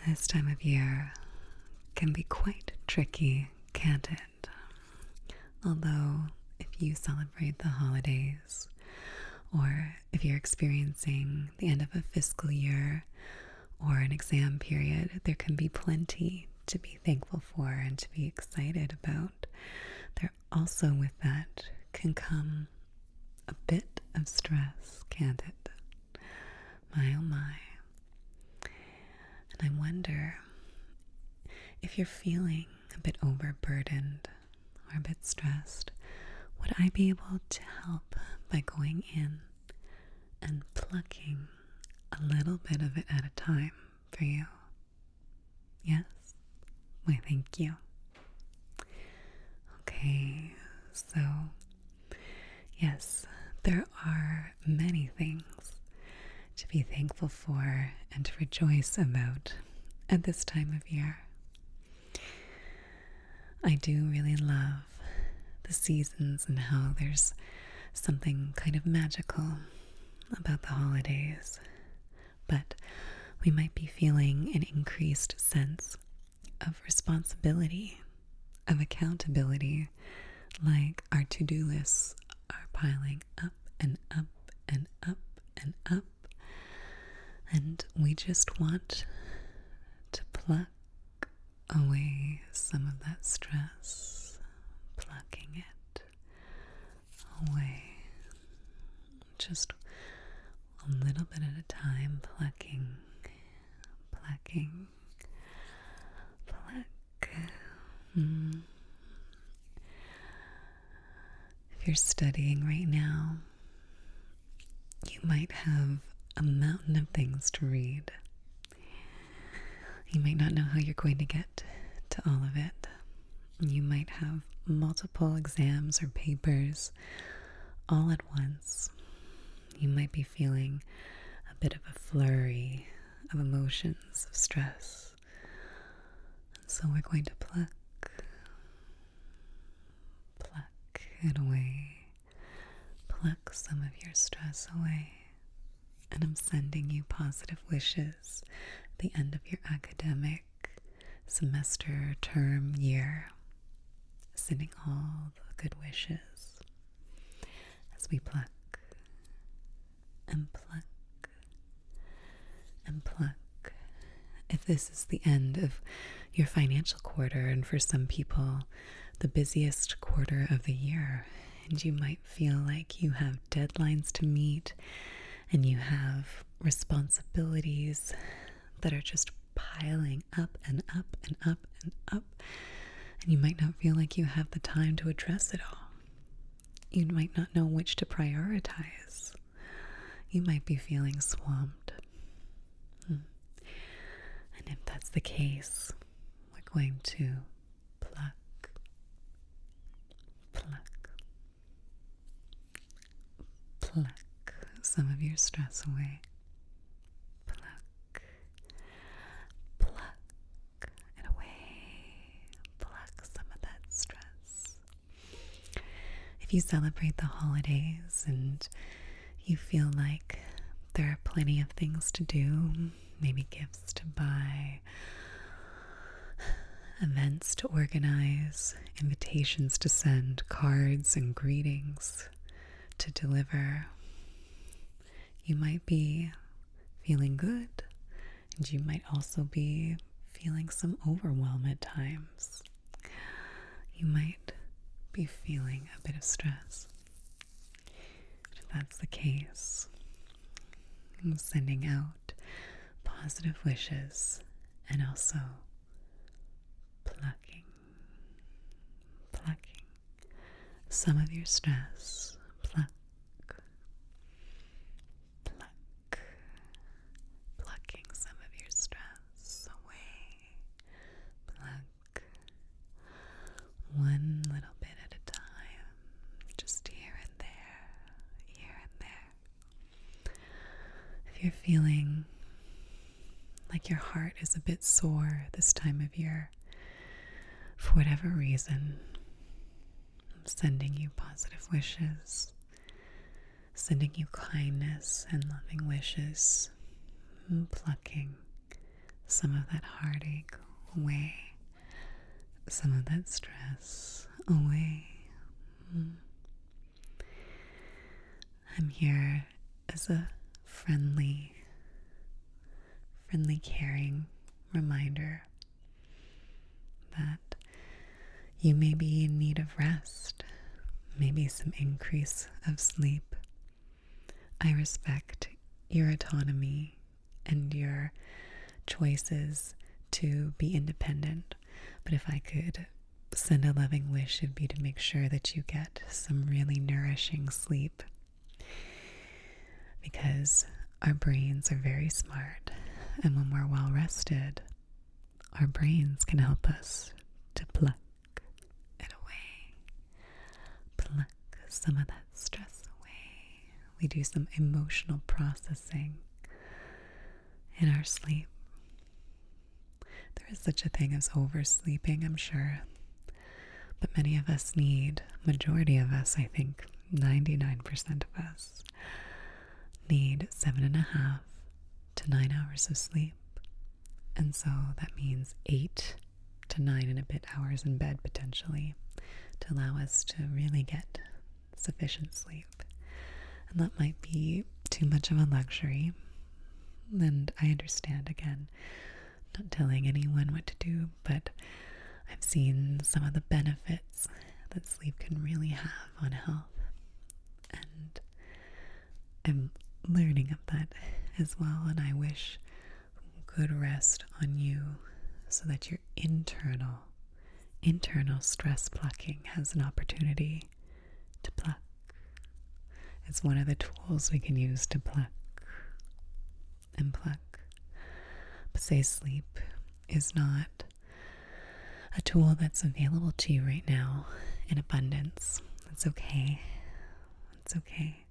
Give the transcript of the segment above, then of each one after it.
This time of year can be quite tricky, can't it? Although, if you celebrate the holidays, or if you're experiencing the end of a fiscal year or an exam period, there can be plenty to be thankful for and to be excited about. There also, with that, can come a bit of stress, can't it? My oh my. And I wonder if you're feeling a bit overburdened or a bit stressed, would I be able to help by going in and plucking a little bit of it at a time for you? Yes? Why, thank you. Okay, so yes, there are many things to be thankful for and to rejoice about at this time of year. I do really love the seasons and how there's something kind of magical about the holidays, but we might be feeling an increased sense of responsibility, of accountability, like our to-do lists are piling up and up and up and up, and we just want to pluck away some of that stress, plucking it away, just a little bit at a time, plucking, pluck. If you're studying right now, you might have a mountain of things to read. You might not know how you're going to get to all of it. You might have multiple exams or papers all at once. You might be feeling a bit of a flurry of emotions, of stress. So we're going to pluck it away. Pluck some of your stress away. And I'm sending you positive wishes at the end of your academic semester, term, year. Sending all the good wishes as we pluck and pluck and pluck. If this is the end of your financial quarter, and for some people, the busiest quarter of the year, and you might feel like you have deadlines to meet and you have responsibilities that are just piling up and up and up and up, and you might not feel like you have the time to address it all. You might not know which to prioritize. You might be feeling swamped. And if that's the case, we're going to pluck some of your stress away. Pluck it away. Pluck some of that stress. If you celebrate the holidays and you feel like there are plenty of things to do, maybe gifts to buy, events to organize, invitations to send, cards and greetings to deliver, you might be feeling good, and you might also be feeling some overwhelm at times. You might be feeling a bit of stress. If that's the case, I'm sending out positive wishes and also plucking some of your stress. Plucking some of your stress away. Pluck one little bit at a time, just here and there. If you're feeling like your heart is a bit sore this time of year, for whatever reason, I'm sending you positive wishes, sending you kindness and loving wishes, and plucking some of that heartache away, some of that stress away. I'm here as a friendly, caring reminder that you may be in need of rest, maybe some increase of sleep. I respect your autonomy and your choices to be independent, but if I could send a loving wish, it'd be to make sure that you get some really nourishing sleep, because our brains are very smart, and when we're well rested, our brains can help us to pluck it away, pluck some of that stress away. We do some emotional processing in our sleep. There is such a thing as oversleeping, I'm sure, but many of us majority of us, I think 99% of us, need 7.5 to 9 hours of sleep. And so that means 8 to 9 and a bit hours in bed potentially to allow us to really get sufficient sleep. And that might be too much of a luxury. And I understand, again, not telling anyone what to do, but I've seen some of the benefits that sleep can really have on health. And I'm learning of that as well, and I wish good rest on you so that your internal stress plucking has an opportunity to pluck. It's one of the tools we can use to pluck and pluck. But say sleep is not a tool that's available to you right now in abundance. It's okay. It's okay.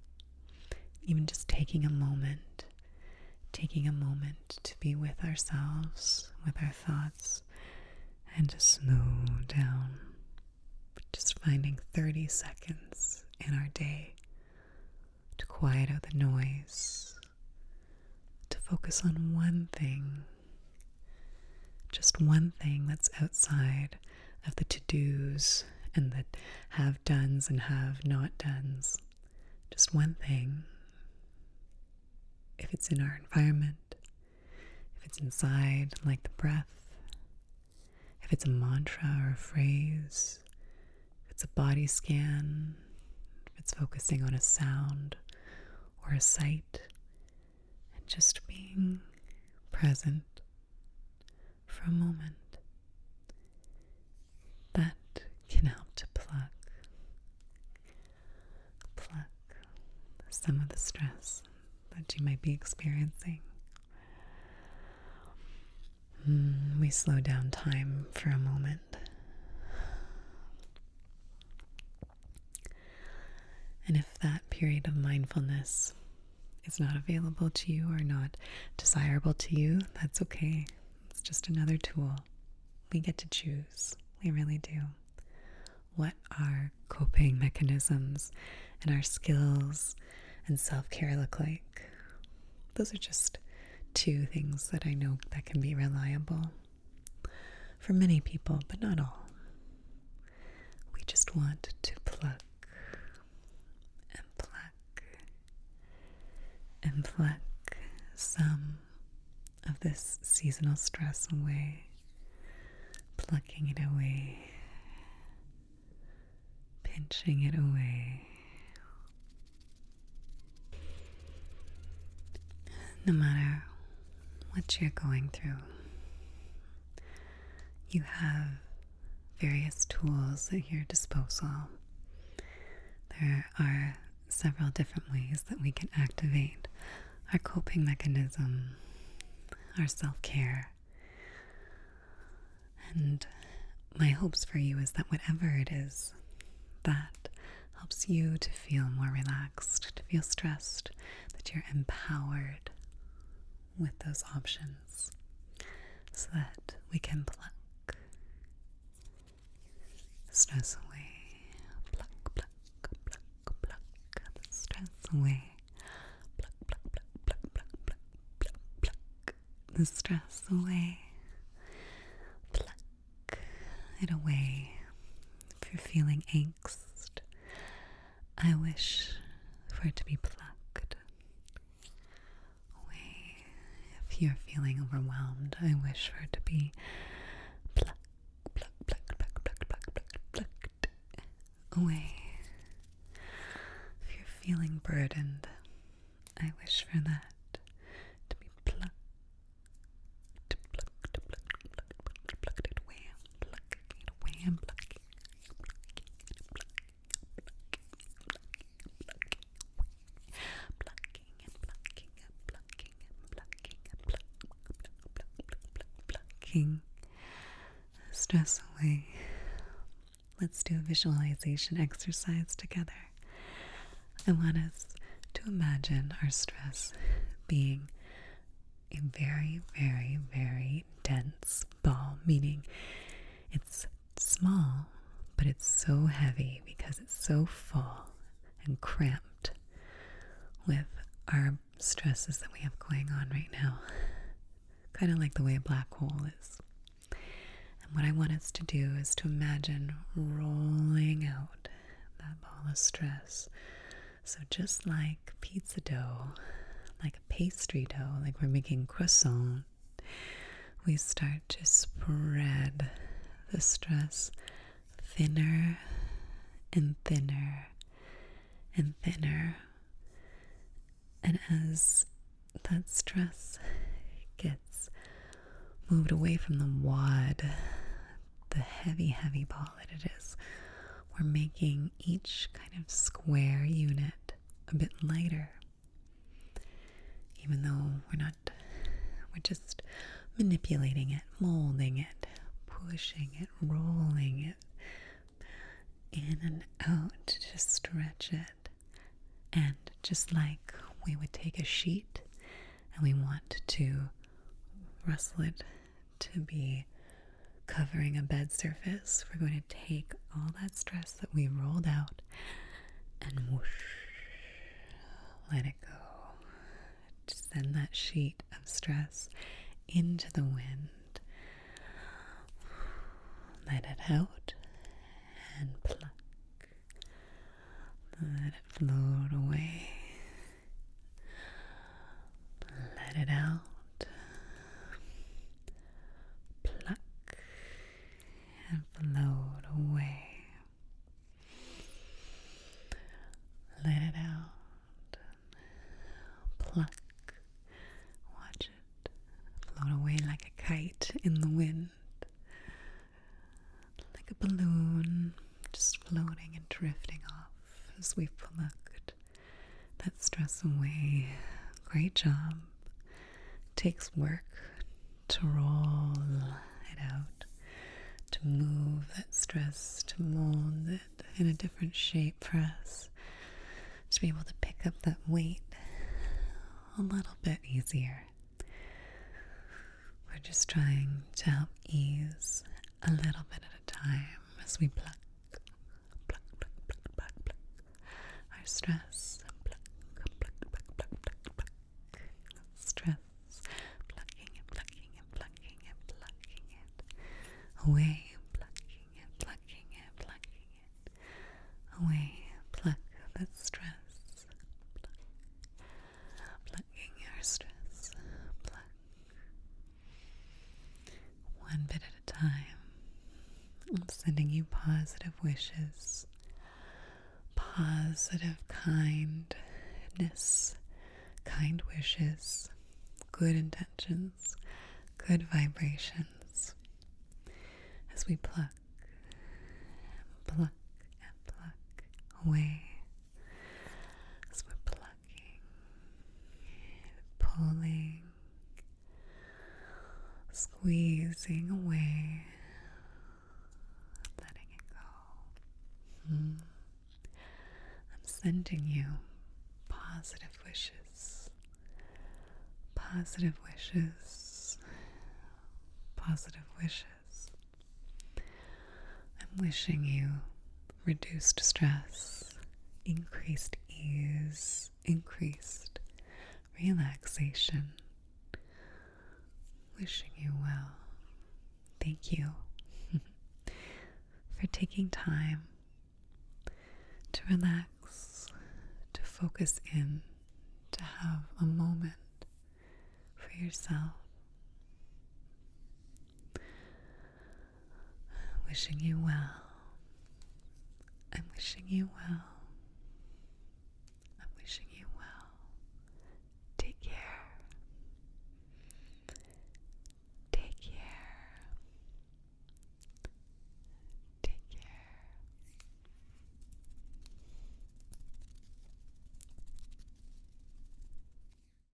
Even just taking a moment to be with ourselves, with our thoughts, and to slow down. Just finding 30 seconds in our day to quiet out the noise, to focus on one thing, just one thing that's outside of the to-dos and the have-dones and have-not-dones. Just one thing. If it's in our environment, if it's inside, like the breath, if it's a mantra or a phrase, if it's a body scan, if it's focusing on a sound or a sight, and just being present for a moment, that can help to pluck some of the stress that you might be experiencing. We slow down time for a moment. And if that period of mindfulness is not available to you or not desirable to you, that's okay. It's just another tool. We get to choose. We really do. What our coping mechanisms and our skills and self-care look like. Those are just two things that I know that can be reliable for many people, but not all. We just want to pluck and pluck and pluck some of this seasonal stress away, plucking it away, pinching it away. No matter what you're going through, you have various tools at your disposal. There are several different ways that we can activate our coping mechanism, our self-care. And my hopes for you is that whatever it is that helps you to feel more relaxed, to feel stressed, that you're empowered with those options so that we can pluck stress away. Pluck, pluck, pluck, pluck the stress away. Pluck, pluck, pluck, pluck, pluck, pluck, pluck, pluck the stress away. Pluck it away. If you're feeling angst, I wish for it to be plucked away. If you're feeling overwhelmed, I wish for it to be plucked away. If you're feeling burdened, I wish for that to be plucked it away. I'm plucking it away. I'm plucking plucking stress away. Let's do a visualization exercise together. I want us to imagine our stress being a very, very, very dense ball, meaning it's small, but it's so heavy because it's so full and cramped with our stresses that we have going on right now. Kind of like the way a black hole is. And what I want us to do is to imagine rolling out that ball of stress. So just like pizza dough, like a pastry dough, like we're making croissant, we start to spread the stress thinner and thinner and thinner. And as that stress gets moved away from the wad, the heavy, heavy ball that it is, we're making each kind of square unit a bit lighter. Even though we're just manipulating it, molding it, pushing it, rolling it in and out to stretch it. And just like we would take a sheet and we want to rustle it to be covering a bed surface, we're going to take all that stress that we rolled out and whoosh, let it go. Just send that sheet of stress into the wind. Let it out and pluck. Let it float away. Let it out. Pluck and float away. Let it out. Pluck. Watch it float away like a kite in the wind. Like a balloon, just floating and drifting off as we plucked that stress away. Great job. Takes work to roll it out, to move that stress, to mold it in a different shape for us, to be able to pick up that weight a little bit easier. We're just trying to help ease a little bit at a time as we pluck, pluck, pluck, pluck, pluck, pluck our stress. Pluck, pluck, pluck, pluck, pluck, pluck. Stress. Plucking and plucking and plucking and plucking it away. Plucking and plucking and plucking it away. Pluck that stress. Pluck. Plucking your stress. Pluck. One bit at a time. I'm sending you positive wishes, positive kindness, kind wishes, good intentions, good vibrations as we pluck, pluck, and pluck away. As we're plucking, pulling, squeezing away, letting it go. I'm sending you positive wishes, positive wishes, positive wishes. I'm wishing you reduced stress, increased ease, increased relaxation, wishing you well. Thank you for taking time to relax, to focus in, to have a moment for yourself. Wishing you well. I'm wishing you well.